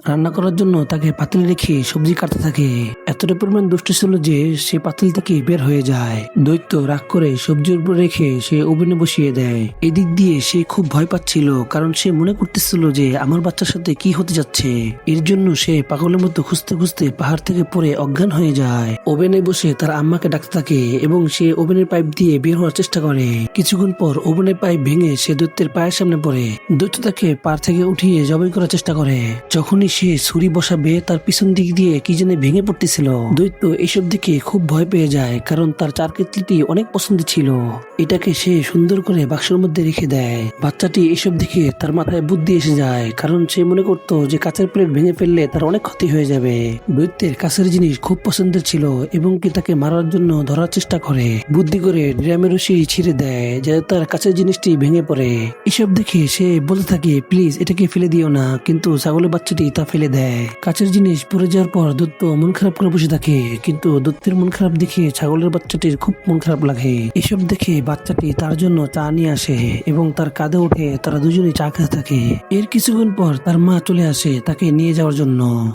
রান্না করার জন্য তাকে পাতিল রেখে সবজি কাটতে থাকে। এতটা পরিমাণ দুষ্ট ছিল যে সে পাতিল থেকে বের হয়ে যায়। দৈত্য রাগ করে সবজির উপর রেখে সে ওভেনে বসিয়ে দেয়। এদিক দিয়ে সে খুব ভয় পাচ্ছিল, কারণ সে মনে করতেছিল যে আমার বাচ্চার সাথে কি হতে যাচ্ছে। এর জন্য সে পাগলের মতো খুঁজতে খুঁজতে পাহাড় থেকে পড়ে অজ্ঞান হয়ে যায়। ওভেনে বসে তার আম্মাকে ডাকতে থাকে এবং সে ওভেনের পাইপ দিয়ে বের হওয়ার চেষ্টা করে। কিছুক্ষণ পর ওভেনের পাইপ ভেঙে সে দৈত্যের পায়ের সামনে পড়ে। দৈত্য তাকে পার থেকে উঠিয়ে জবাই করার চেষ্টা করে। যখনই সে ছুরি বসাবে তার পিছন দিক দিয়ে কি যেন ভেঙে পড়তেছিল। দৈত্য এসব দিকে খুব ভয় পেয়ে যায়, কারণ তার চারকেতলিটি অনেক পছন্দ ছিল। এটাকে সে সুন্দর করে বাক্সের মধ্যে রেখে দেয়। বাচ্চাটি এসব দিকে তার মাথায় বুদ্ধি এসে যায়, কারণ সে মনে করতো যে কাঁচের প্লেট ভেঙে ফেললে তার অনেক ক্ষতি হয়ে যাবে। দৈত্যের কাছের জিনিস খুব পছন্দের ছিল এবং কি তাকে মারার জন্য ধরার চেষ্টা করে। বুদ্ধি করে ড্রামের রশি ছিঁড়ে দেয় যাতে তার কাছের জিনিসটি ভেঙে পড়ে। এসব দেখে সে বলতে থাকে, প্লিজ এটাকে ফেলে দিও না, কিন্তু ছাগলের বাচ্চাটি তা ফেলে দেয়। কাছের জিনিস পড়ে যাওয়ার পর দৈত্য মন খারাপ করে বসে থাকে, কিন্তু দৈত্যের মন খারাপ দেখে ছাগলের বাচ্চাটির খুব মন খারাপ লাগে। এসব দেখে বাচ্চাটি তার জন্য চা নিয়ে আসে এবং তার কাঁধে উঠে তারা দুজনেই চা খেতে থাকে। এর কিছুক্ষণ পর তার মা চলে আসে তাকে নিয়ে যাওয়ার জন্য।